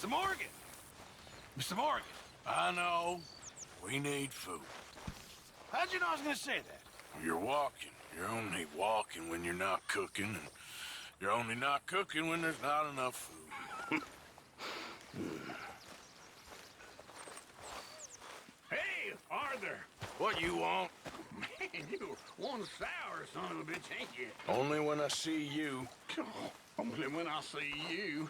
Mr. Morgan! Mr. Morgan! I know. We need food. How'd you know I was gonna say that? You're walking. You're only walking when you're not cooking, and you're only not cooking when there's not enough food. Hey, Arthur! What you want? Man, you one sour son of a bitch, ain't you? Only when I see you. Only when I see you.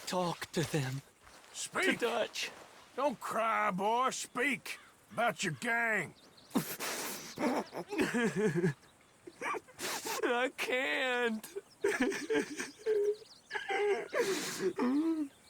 Talk to them. Speak! To Dutch. Don't cry, boy. Speak about your gang. I can't.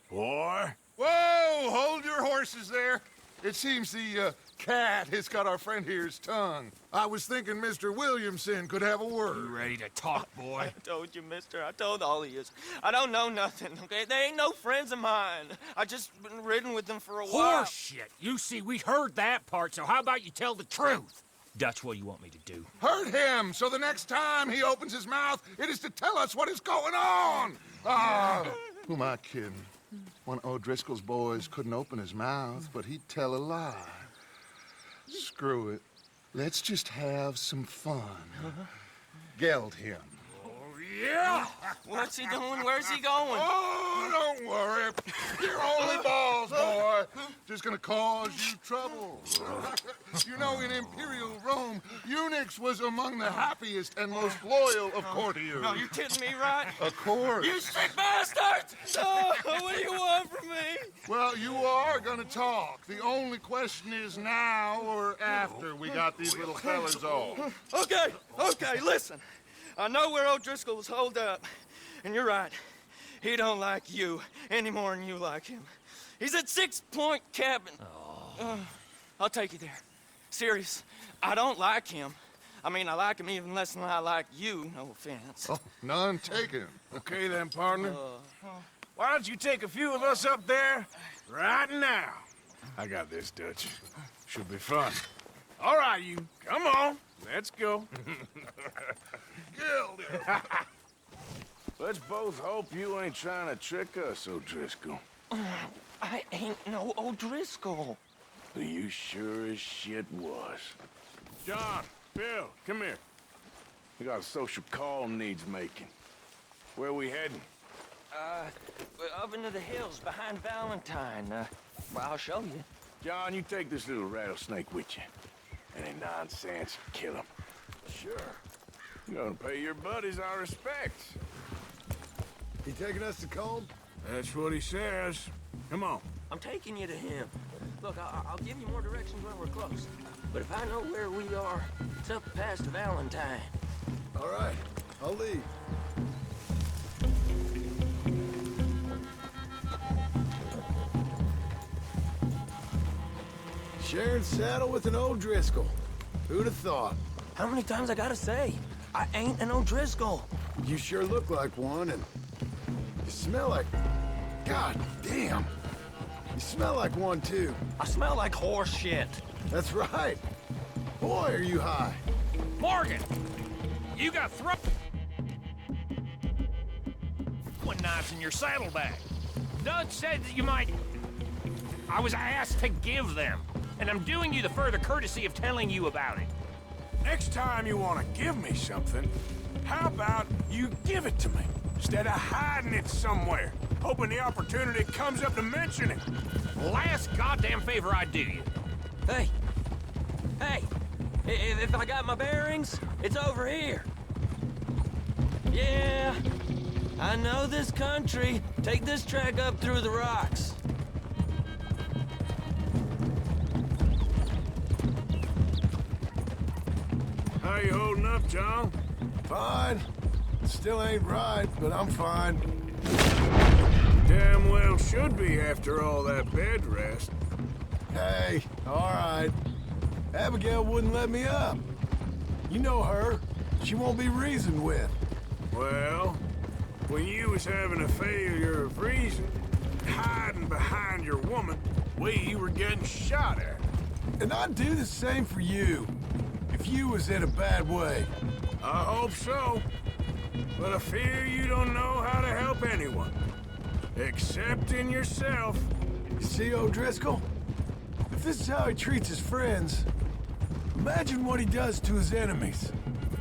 Boy. Whoa! Hold your horses there. It seems the cat has got our friend here's tongue. I was thinking Mr. Williamson could have a word. You ready to talk, boy? I told you, mister. I told all of you. I don't know nothing, okay? They ain't no friends of mine. I just been ridden with them for a while. Horse shit! You see, we heard that part, so how about you tell the truth? Dutch, what do you want me to do? Hurt him, so the next time he opens his mouth, it is to tell us what is going on. Who am I kidding? One of O'Driscoll's boys couldn't open his mouth, but he'd tell a lie. Screw it. Let's just have some fun. Geld him. Yeah! What's he doing? Where's he going? Oh, don't worry. You're only balls, boy. Just gonna cause you trouble. You know, in Imperial Rome, eunuchs was among the happiest and most loyal of courtiers. No, you kidding me, right? Of course. You sick bastard! Oh, what do you want from me? Well, you are gonna talk. The only question is now or after we got these little fellas off. Okay, listen. I know where O'Driscoll was holed up, and you're right. He don't like you any more than you like him. He's at 6 Point Cabin. I'll take you there. Serious, I don't like him. I mean, I like him even less than I like you, no offense. Oh, none taken. Okay then, partner. Why don't you take a few of us up there right now? I got this, Dutch. Should be fun. All right, you. Come on. Let's go. Geld him. Let's both hope you ain't trying to trick us, O'Driscoll. I ain't no O'Driscoll. You sure as shit was. John, Bill, come here. We got a social call needs making. Where we heading? Up into the hills behind Valentine. Well, I'll show you. John, you take this little rattlesnake with you. Any nonsense, kill him. Sure. You're gonna pay your buddies our respects. He taking us to Combe? That's what he says. Come on. I'm taking you to him. Look, I'll give you more directions when we're close. But if I know where we are, it's up past Valentine. All right. I'll lead. Sharing saddle with an O'Driscoll. Who'd have thought? How many times I gotta say? I ain't an O'Driscoll. You sure look like one, and you smell like... God damn. You smell like one, too. I smell like horse shit. That's right. Boy, are you high. Morgan! You got throwing knives in your saddlebag. Dutch said that you might... I was asked to give them, and I'm doing you the further courtesy of telling you about it. Next time you want to give me something, how about you give it to me, instead of hiding it somewhere, hoping the opportunity comes up to mention it? Last goddamn favor I do you. Hey! If I got my bearings, it's over here. Yeah, I know this country. Take this track up through the rocks. How you holding up, John? Fine. Still ain't right, but I'm fine. Damn well should be after all that bed rest. Hey, all right. Abigail wouldn't let me up. You know her. She won't be reasoned with. Well, when you was having a failure of reason, hiding behind your woman, we were getting shot at. And I'd do the same for you, if you was in a bad way. I hope so. But I fear you don't know how to help anyone. Except in yourself. You see, O'Driscoll? If this is how he treats his friends, imagine what he does to his enemies.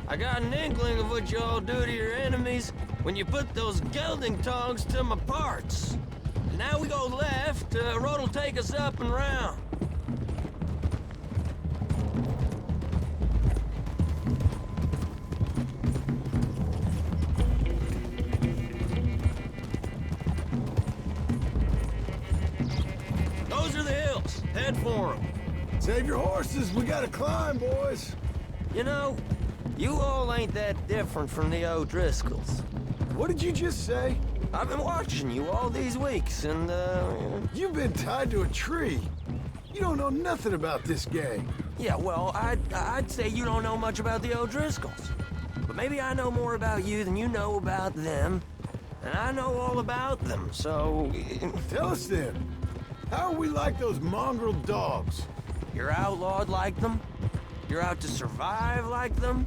I got an inkling of what you all do to your enemies when you put those gelding tongs to my parts. And now we go left, road will take us up and round. Those are the hills. Head for them. Save your horses, we gotta climb, boys. You know, you all ain't that different from the O'Driscolls. What did you just say? I've been watching you all these weeks, and, You've been tied to a tree. You don't know nothing about this gang. yeah, well, I'd say you don't know much about the O'Driscolls. But maybe I know more about you than you know about them. And I know all about them, so... Tell us then, how are we like those mongrel dogs? You're outlawed like them? You're out to survive like them?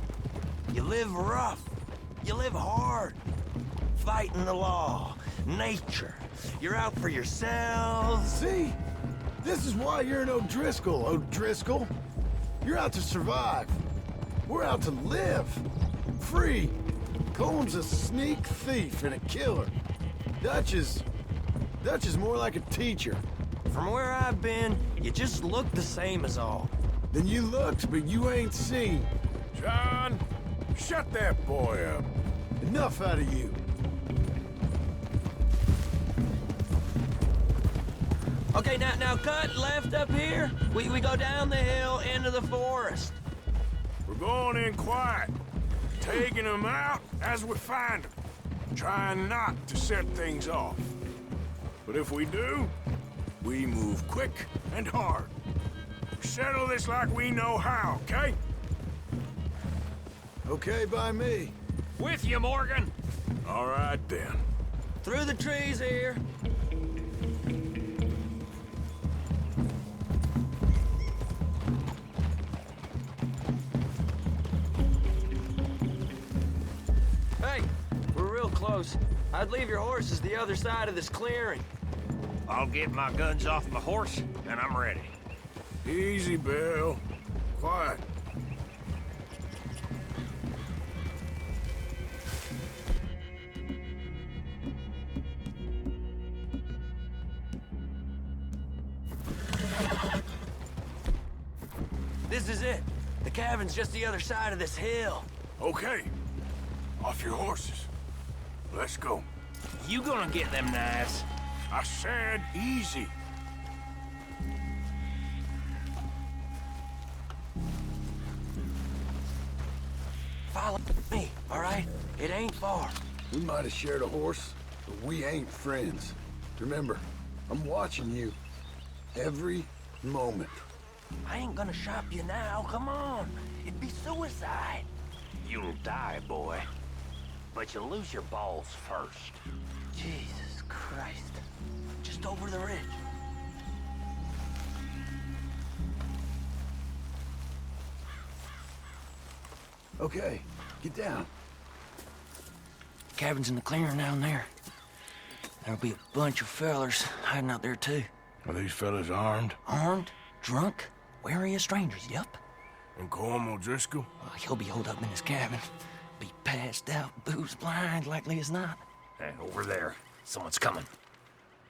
You live rough. You live hard. Fighting the law, nature. You're out for yourselves. See? This is why you're an O'Driscoll, O'Driscoll. You're out to survive. We're out to live. Free. Combs a sneak thief and a killer. Dutch is more like a teacher. From where I've been, you just look the same as all. Then you looked, but you ain't seen. John, shut that boy up. Enough out of you. Okay, now cut left up here. We go down the hill into the forest. We're going in quiet, taking them out as we find them, trying not to set things off. But if we do, we move quick and hard. Settle this like we know how, okay? Okay by me. With you, Morgan. All right, then. Through the trees here. Hey, we're real close. I'd leave your horses the other side of this clearing. I'll get my guns off my horse, and I'm ready. Easy, Bill. Quiet. This is it. The cabin's just the other side of this hill. Okay. Off your horses. Let's go. You gonna get them knives? I said easy. Follow me, all right? It ain't far. We might have shared a horse, but we ain't friends. Remember, I'm watching you. Every moment. I ain't gonna shop you now, come on. It'd be suicide. You'll die, boy. But you'll lose your balls first. Jesus Christ. Just over the ridge. Okay, get down. Cabin's in the clearing down there. There'll be a bunch of fellers hiding out there, too. Are these fellas armed? Armed, drunk, wary of strangers, yup. And Colm O'Driscoll? He'll be holed up in his cabin. Be passed out, booze blind, likely as not. Hey, over there. Someone's coming.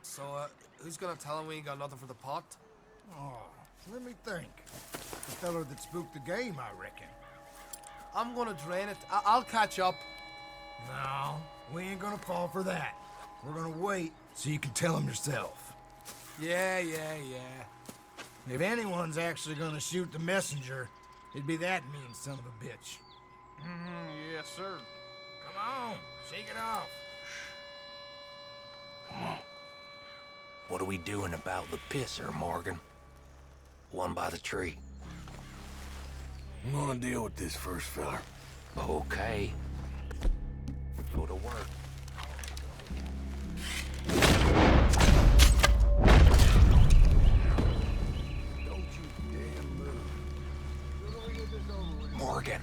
So, who's gonna tell him we ain't got nothing for the pot? Oh, let me think. The feller that spooked the game, I reckon. I'm gonna drain it. I'll catch up. No, we ain't gonna fall for that. We're gonna wait so you can tell him yourself. Yeah. If anyone's actually gonna shoot the messenger, it'd be that mean son of a bitch. Yes, sir. Come on, shake it off. What are we doing about the pisser, Morgan? One by the tree. I'm gonna deal with this first, fella. Okay. Go to work. Don't you damn move. Morgan,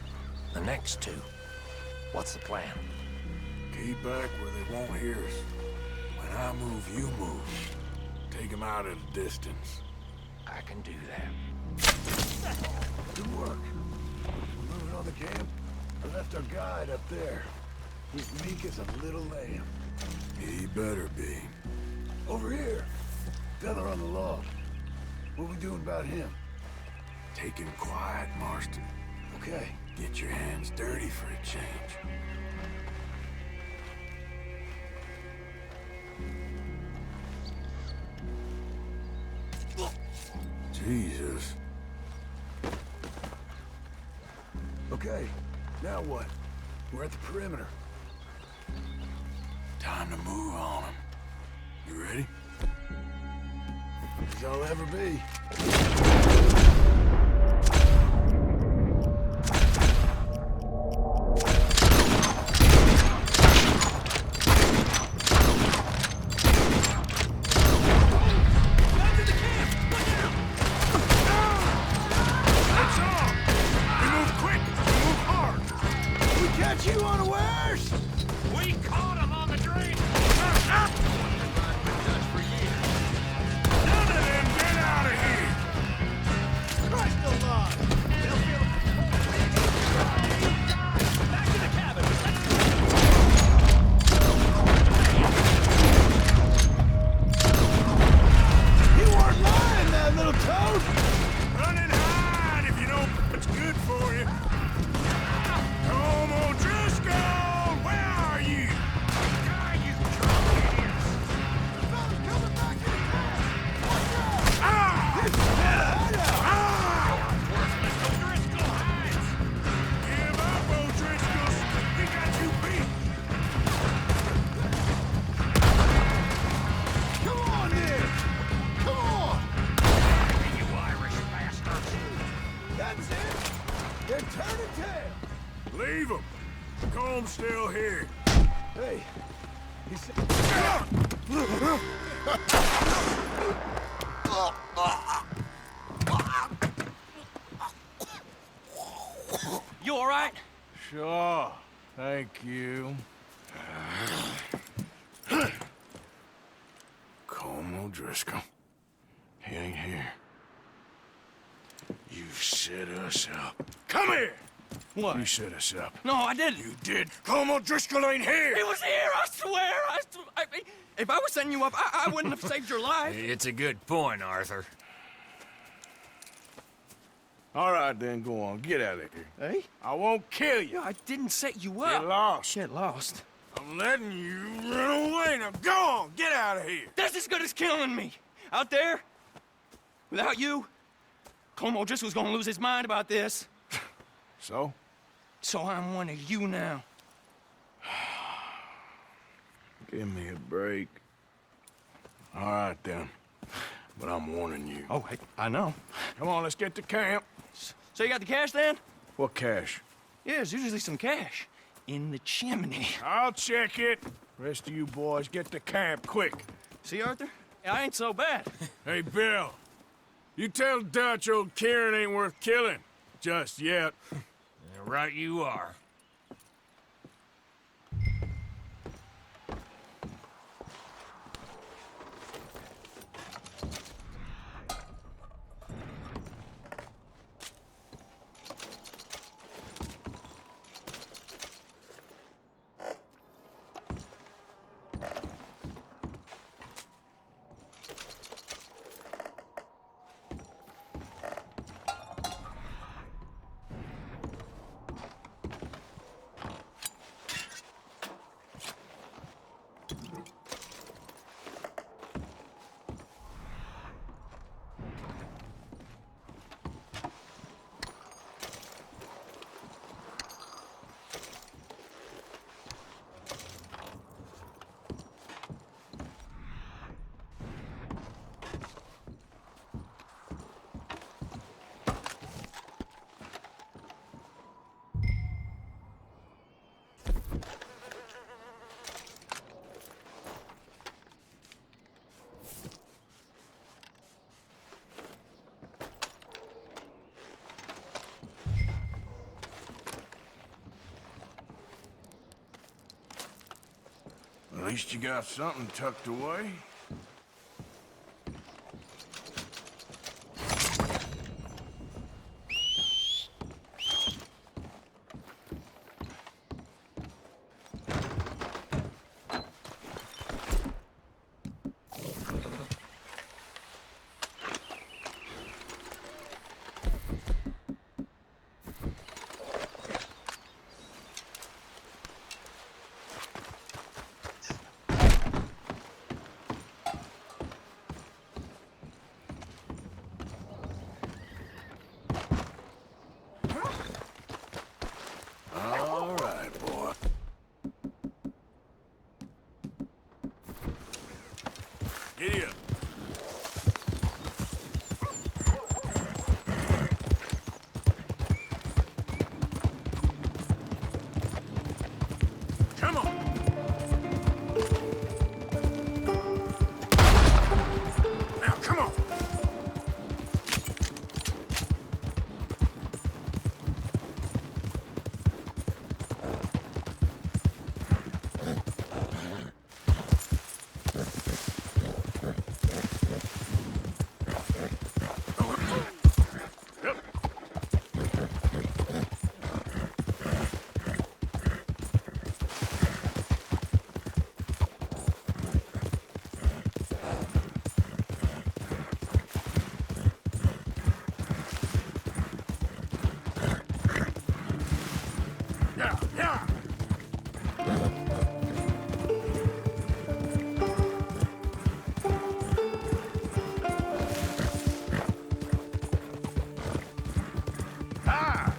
the next two. What's the plan? Keep back where they won't hear us. When I move, you move. Take them out at a distance. I can do that. Good work. We're moving on the camp. I left our guide up there. He's meek as a little lamb. He better be. Over here. Feather on the log. What we doing about him? Take him quiet, Marston. Okay. Get your hands dirty for a change. Jesus. Okay. Now what? We're at the perimeter. Time to move on him. You ready? As I'll ever be. Catch you unawares! We caught him on the drain! None of them get out of here! Christ alive! They'll be able Back to the cabin! You weren't lying, that little toad! Run and hide if you know what's good for you. Come on, Driscoll! Where are you? Die, you drunk idiots! Fella's coming back in the camp! Watch out! Ah! Ah! Worthless O'Driscoll hides! Give up, O'Driscolls! We got you beat! Come on, then! Come on! You Irish bastards! That's it! They're turning tail! Leave him! Comb's still here. Hey, he said... You all right? Sure. Thank you. Colm O'Driscoll. He ain't here. You set us up. Come here! What? You set us up. No, I didn't. You did. Colm O'Driscoll ain't here! He was here, I swear! If I was setting you up, I wouldn't have saved your life. It's a good point, Arthur. All right, then, go on. Get out of here. Hey? I won't kill you. I didn't set you up. Get lost. Shit, lost. I'm letting you run away. Now go on. Get out of here. That's as good as killing me. Out there, without you, Colm O'Driscoll's gonna lose his mind about this. So? So I'm one of you now. Give me a break. All right, then. But I'm warning you. Oh, I know. Come on, let's get to camp. So you got the cash then? What cash? Yeah, there's usually some cash in the chimney. I'll check it. Rest of you boys, get to camp, quick. See, Arthur? I ain't so bad. Hey, Bill. You tell Dutch old Kieran ain't worth killing. Just yet. Right you are. least you got something tucked away. All right, boy. Giddy up. Come on. Now, come on. Yeah, yeah. Ah!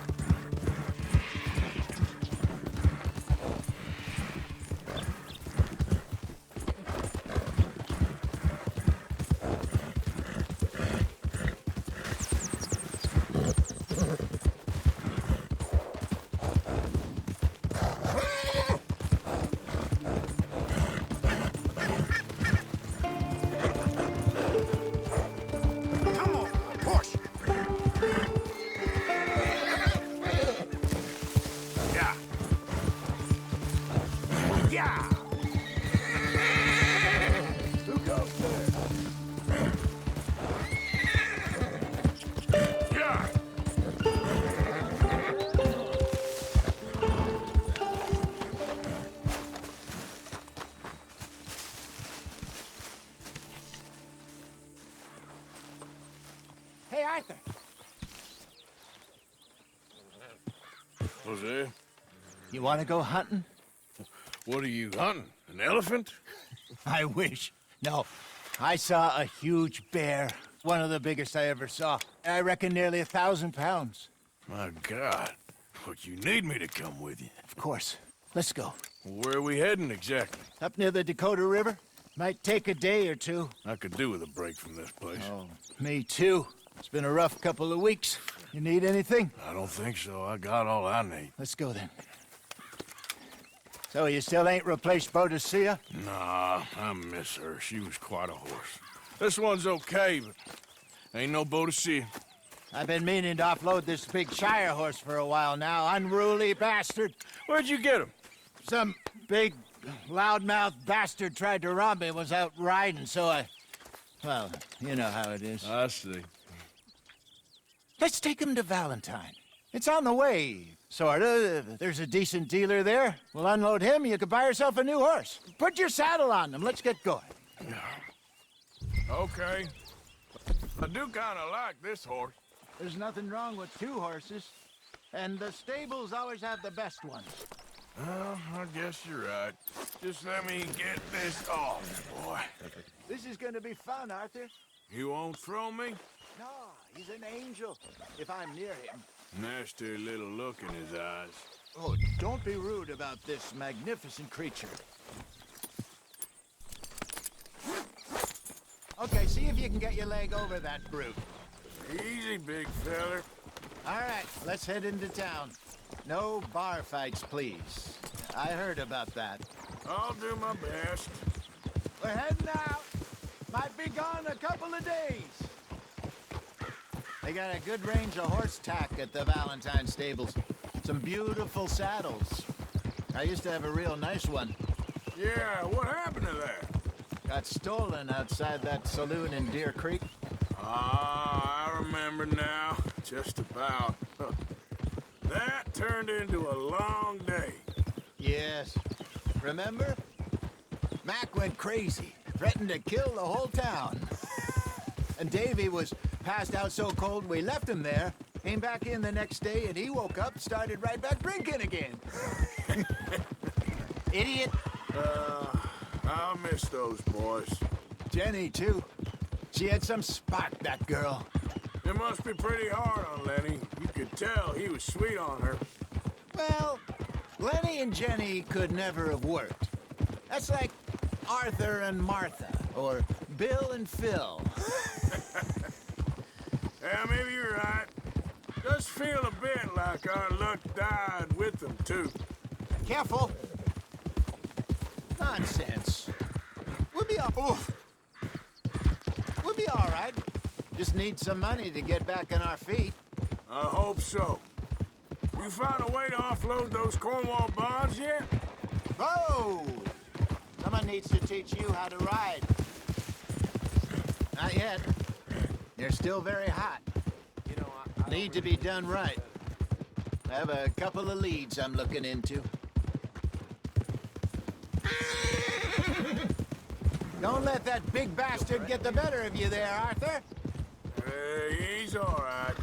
Come on, push. Yeah. Yeah. Look out there. Yeah. Hey, Arthur. Jose, You want to go hunting? what are you hunting? An elephant? I wish. No. I saw a huge bear. One of the biggest I ever saw. I reckon nearly 1,000 pounds. My God. But you need me to come with you. Of course. Let's go. Where are we heading exactly? Up near the Dakota River. Might take a day or two. I could do with a break from this place. Oh, me too. It's been a rough couple of weeks. You need anything? I don't think so. I got all I need. Let's go then. So you still ain't replaced Boadicea? Nah, I miss her. She was quite a horse. This one's okay, but ain't no Boadicea. I've been meaning to offload this big Shire horse for a while now. Unruly bastard. Where'd you get him? Some big, loudmouth bastard tried to rob me, was out riding, so I... Well, you know how it is. I see. Let's take him to Valentine. It's on the way, sorta. There's a decent dealer there. We'll unload him, you could buy yourself a new horse. Put your saddle on them, let's get going. Okay. I do kind of like this horse. There's nothing wrong with two horses. And the stables always have the best ones. Well, I guess you're right. Just let me get this off, boy. This is gonna be fun, Arthur. You won't throw me? No, he's an angel, if I'm near him. Nasty little look in his eyes. Oh, don't be rude about this magnificent creature. Okay, see if you can get your leg over that brute. Easy, big feller. All right, let's head into town. No bar fights, please. I heard about that. I'll do my best. We're heading out. Might be gone a couple of days. They got a good range of horse tack at the Valentine stables. Some beautiful saddles. I used to have a real nice one. Yeah, what happened to that? Got stolen outside that saloon in Deer Creek. Ah, I remember now. Just about. That turned into a long day. Yes. Remember? Mac went crazy, threatened to kill the whole town. And Davy was passed out so cold we left him there. Came back in the next day and he woke up, started right back drinking again. Idiot. I'll miss those boys. Jenny, too. She had some spark, that girl. It must be pretty hard on Lenny. You could tell he was sweet on her. Well, Lenny and Jenny could never have worked. That's like Arthur and Martha, or Bill and Phil. Yeah, maybe you're right. Does feel a bit like our luck died with them, too. Careful. Nonsense. We'll be all right. Just need some money to get back on our feet. I hope so. You found a way to offload those Cornwall bonds yet? Oh! Someone needs to teach you how to ride. Not yet. They're still very hot. You know, Need to be done right. I have a couple of leads I'm looking into. Don't let that big bastard get the better of you there, Arthur. He's all right.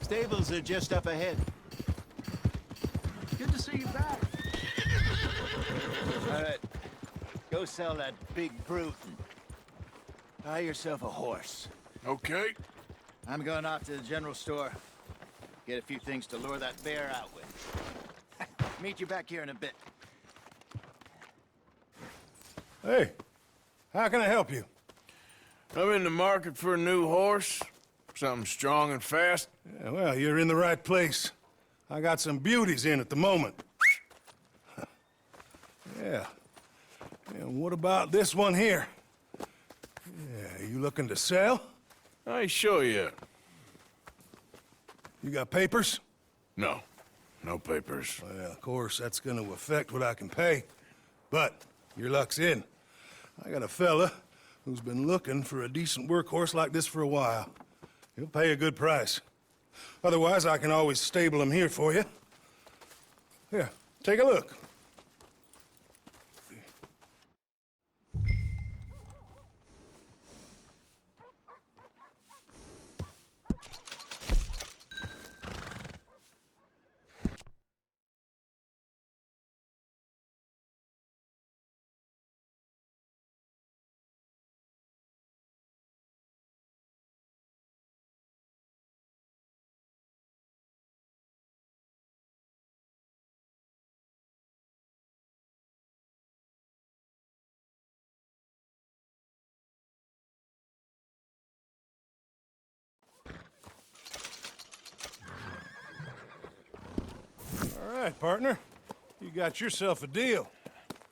Stables are just up ahead. Good to see you back. All right. Go sell that big brute and buy yourself a horse. Okay. I'm going off to the general store. Get a few things to lure that bear out with. Meet you back here in a bit. Hey, how can I help you? I'm in the market for a new horse. Something strong and fast. Yeah, well, you're in the right place. I got some beauties in at the moment. Yeah. And what about this one here? Yeah, you looking to sell? I ain't sure yet. You got papers? No. No papers. Well, of course, that's gonna affect what I can pay. But your luck's in. I got a fella who's been looking for a decent workhorse like this for a while. He'll pay a good price. Otherwise, I can always stable him here for you. Here, take a look. All right, partner. You got yourself a deal.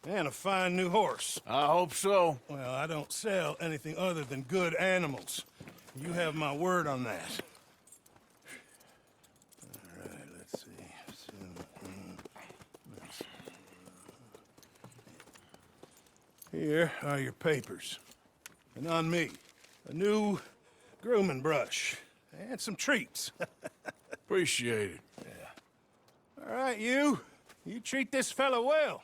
And a fine new horse. I hope so. Well, I don't sell anything other than good animals. You have my word on that. All right, let's see. Here are your papers. And on me, a new grooming brush. And some treats. Appreciate it. All right, you. You treat this fella well.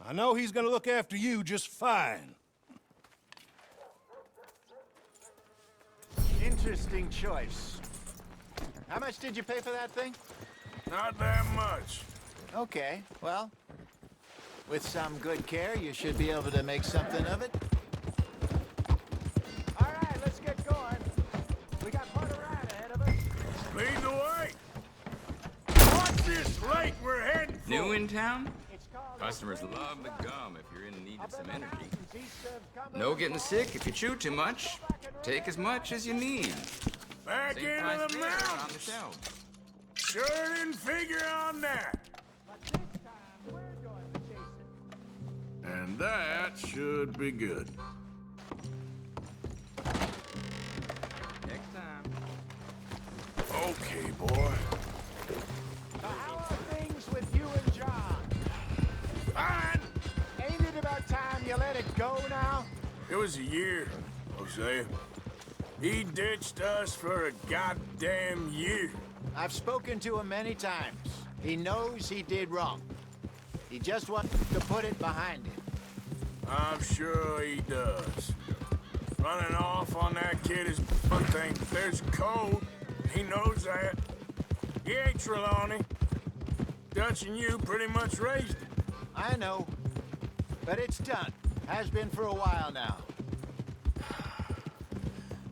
I know he's gonna look after you just fine. Interesting choice. How much did you pay for that thing? Not that much. Okay, well, with some good care, you should be able to make something of it. All right, let's get going. We got quite a ride ahead of us. Lead the way. Watch this lake we're heading for. New in town? Customers love the gum if you're in need of some energy. No getting sick if you chew too much. Take as much as you need. Back Same into price the there on the mountains. shelves. Sure didn't figure on that. And that should be good. Next time. Okay, boy. How are things with you and John? Fine. Ain't it about time you let it go now? It was a year, Hosea. He ditched us for a goddamn year. I've spoken to him many times. He knows he did wrong. He just wants to put it behind him. I'm sure he does. Running off on that kid is one thing. There's code. He knows that. He ain't Trelawney. Dutch and you pretty much raised him. I know. But it's done. Has been for a while now.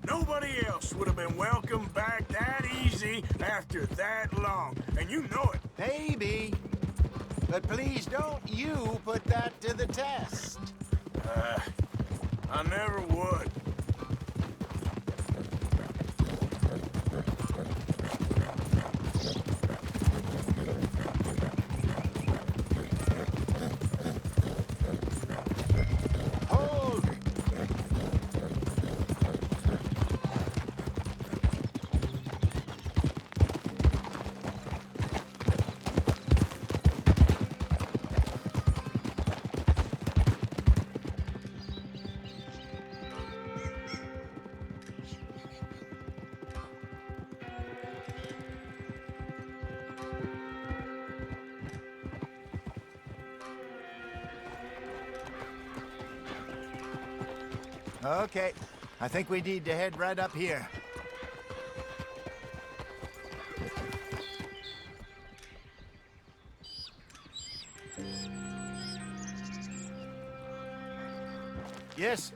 Nobody else would have been welcomed back that easy after that long. And you know it. Maybe. But please don't you put that to the test. I never would. Hold! Okay, I think we need to head right up here. Yes,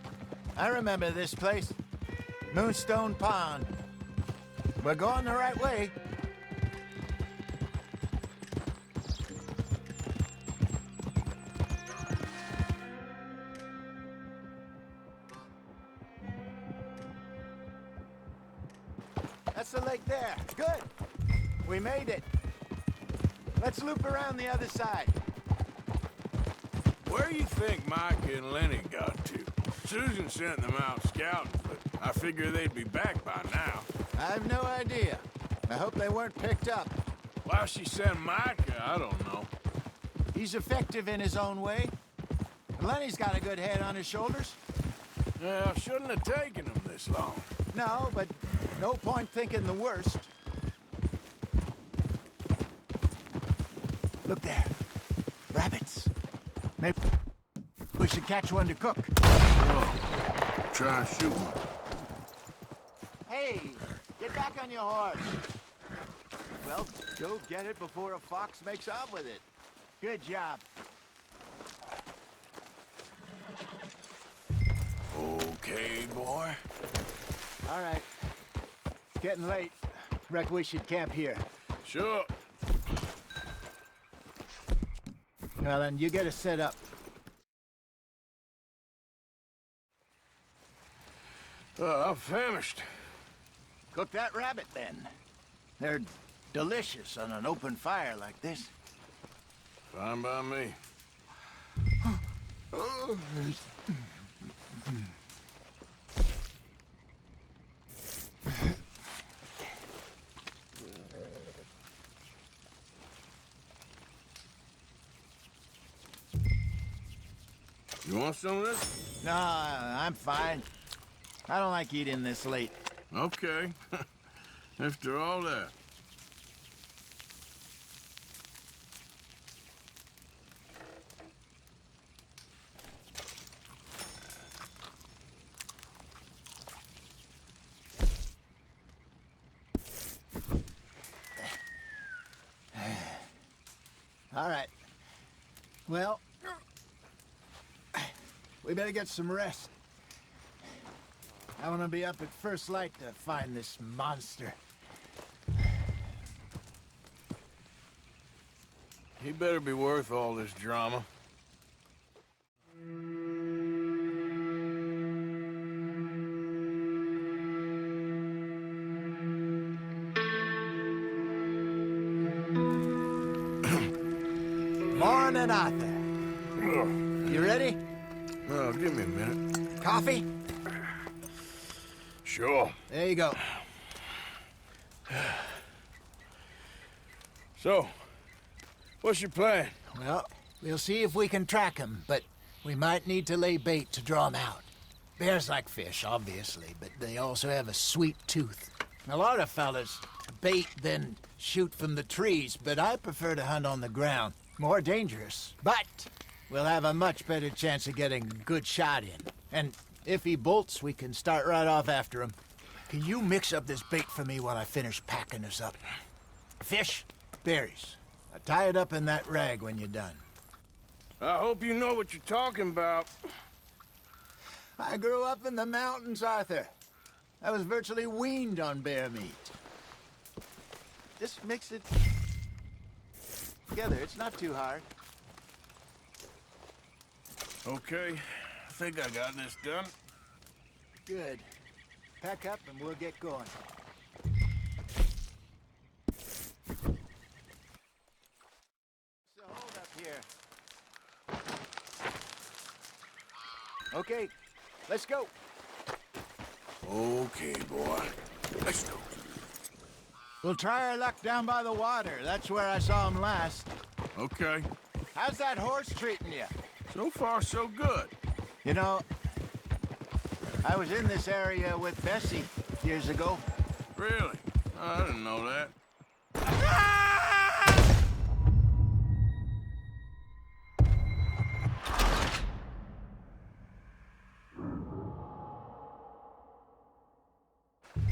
I remember this place. Moonstone Pond. We're going the right way. That's the lake there. Good. We made it. Let's loop around the other side. Where you think Mike and Lenny got to? Susan sent them out scouting, but I figure they'd be back by now. I have no idea. I hope they weren't picked up. Why she sent Micah, I don't know. He's effective in his own way. And Lenny's got a good head on his shoulders. Yeah, shouldn't have taken him this long. No, but no point thinking the worst. Look there. Rabbits. Maybe we should catch one to cook. Oh, try and shoot one. Hey, get back on your horse. Well, go get it before a fox makes off with it. Good job. Okay, boy. All right. It's getting late. Reckon we should camp here. Sure. Well, then, you get us set up. I'm famished. Cook that rabbit, then. They're delicious on an open fire like this. Fine by me. You want some of this? No, I'm fine. I don't like eating this late. Okay. After all that. All right. Well, we better get some rest. I want to be up at first light to find this monster. He better be worth all this drama. Morning, Arthur. You ready? Oh, give me a minute. Coffee? Sure. There you go. So, what's your plan? Well, we'll see if we can track him, but We might need to lay bait to draw 'em out. Bears like fish, obviously, but they also have a sweet tooth. A lot of fellas bait, then shoot from the trees, but I prefer to hunt on the ground. More dangerous, but we'll have a much better chance of getting a good shot in. And if he bolts, we can start right off after him. Can you mix up this bait for me while I finish packing this up? Fish, berries. I'll tie it up in that rag when you're done. I hope you know what you're talking about. I grew up in the mountains, Arthur. I was virtually weaned on bear meat. Just mix it together. It's not too hard. Okay, I think I got this done. Good. Pack up and we'll get going. So hold up here. Okay, let's go. Okay, boy. Let's go. We'll try our luck down by the water. That's where I saw him last. Okay. How's that horse treating you? So far, so good. You know, I was in this area with Bessie years ago. Really? I didn't know that.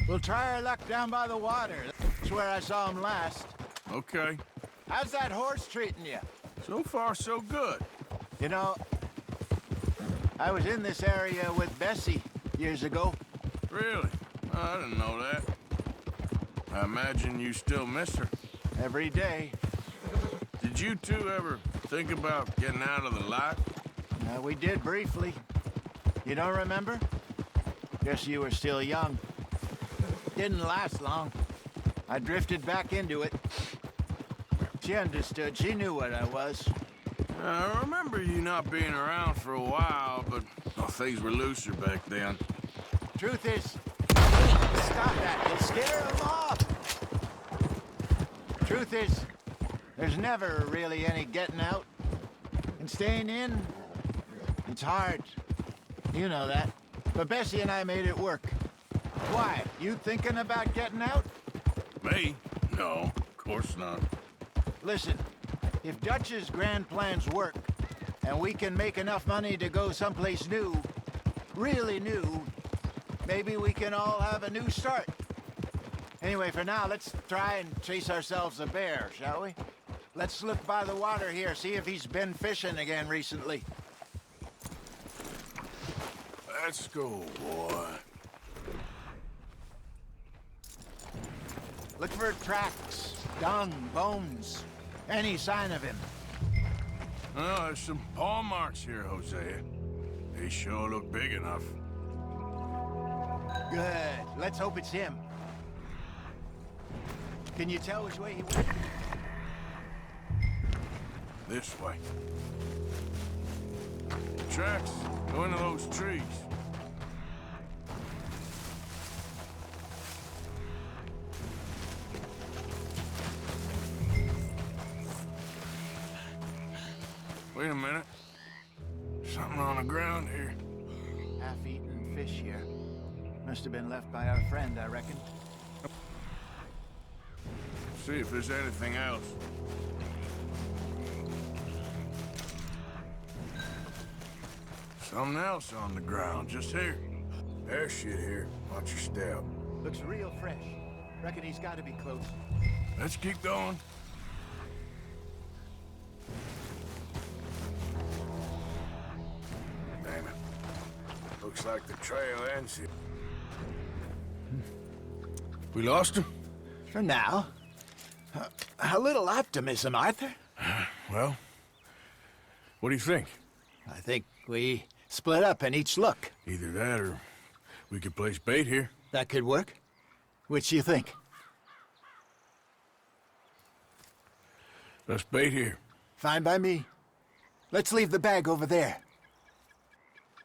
We'll try our luck down by the water. That's where I saw him last. Okay. How's that horse treating you? So far, so good. You know, I was in this area with Bessie years ago. Really? I didn't know that. I imagine you still miss her. Every day. Did you two ever think about getting out of the life? We did briefly. You don't remember? Guess you were still young. Didn't last long. I drifted back into it. She understood. She knew what I was. I remember you not being around for a while, but things were looser back then. Truth is, stop that. You'll scare them off. Truth is, there's never really any getting out. And staying in, it's hard. You know that. But Bessie and I made it work. Why? You thinking about getting out? Me? No, of course not. Listen, if Dutch's grand plans work, and we can make enough money to go someplace new, really new, maybe we can all have a new start. Anyway, for now, let's try and chase ourselves a bear, shall we? Let's look by the water here, see if he's been fishing again recently. Let's go, boy. Look for tracks, dung, bones, any sign of him. Oh, there's some paw marks here, Hosea. They sure look big enough. Good. Let's hope it's him. Can you tell which way he went? This way. Tracks go into those trees. Wait a minute. Something on the ground here. Half-eaten fish here. Must have been left by our friend, I reckon. See if there's anything else. Something else on the ground, just here. There's shit here. Watch your step. Looks real fresh. Reckon he's got to be close. Let's keep going. Damn it. Looks like the trail ends here. We lost him? For now. A little optimism, Arthur. Well, what do you think? I think we split up and each look. Either that or we could place bait here. That could work. Which you think? Let's bait here. Fine by me. Let's leave the bag over there.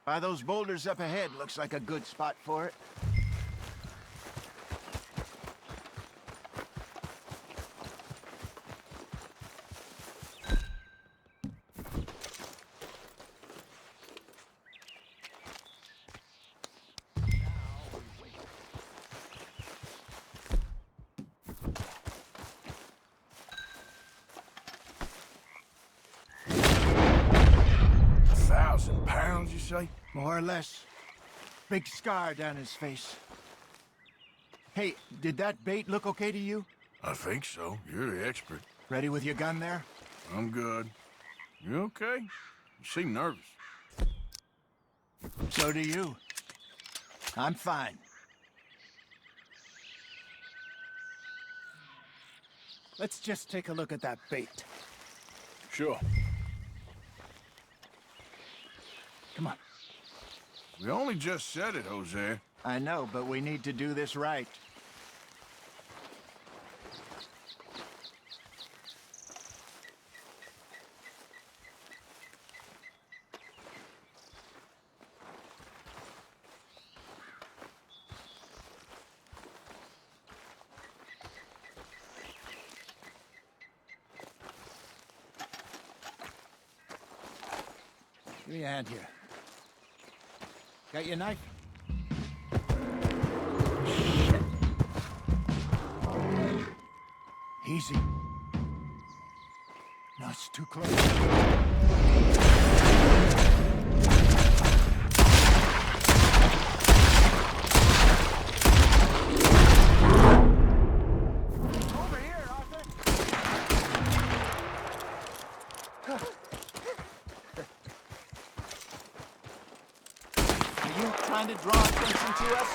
By those boulders up ahead, looks like a good spot for it. say? More or less. Big scar down his face. Hey, did that bait look okay to you? I think so. You're the expert. Ready with your gun there? I'm good. You okay? You seem nervous. So do you. I'm fine. Let's just take a look at that bait. Sure. Come on. We only just said it, Jose. I know, but we need to do this right. Give me a hand here. Got your knife? Shit. Easy. No, it's too close. Over here, Arthur. Are you trying to draw attention to us?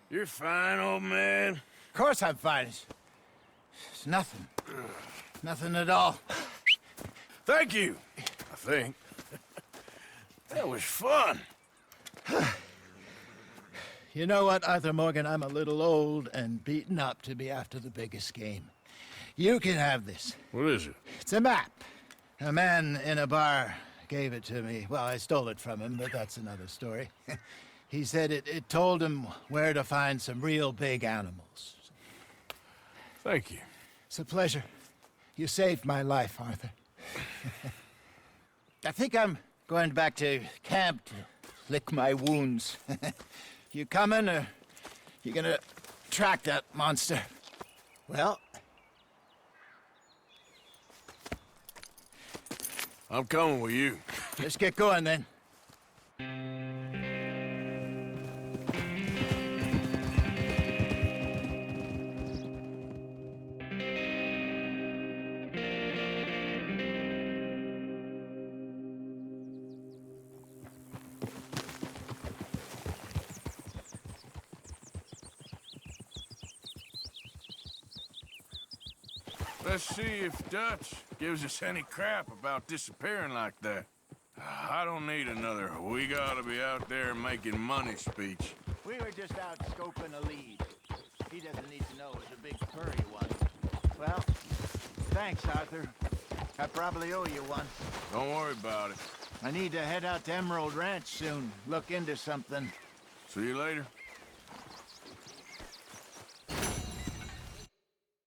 You're fine, old man. Of course I'm fine. It's nothing. Nothing at all. Thank you, I think. That was fun. You know what, Arthur Morgan? I'm a little old and beaten up to be after the biggest game. You can have this. What is it? It's a map. A man in a bar gave it to me. Well, I stole it from him, but that's another story. He said it told him where to find some real big animals. Thank you. It's a pleasure. You saved my life, Arthur. I think I'm going back to camp to lick my wounds. You coming, or you gonna track that monster? Well, I'm coming with you. let's get going then. Let's see if Dutch gives us any crap about disappearing like that. I don't need another "we gotta be out there making money" speech. We were just out scoping a lead. He doesn't need to know it's a big furry one. Well, thanks, Arthur. I probably owe you one. Don't worry about it. I need to head out to Emerald Ranch soon. Look into something. See you later.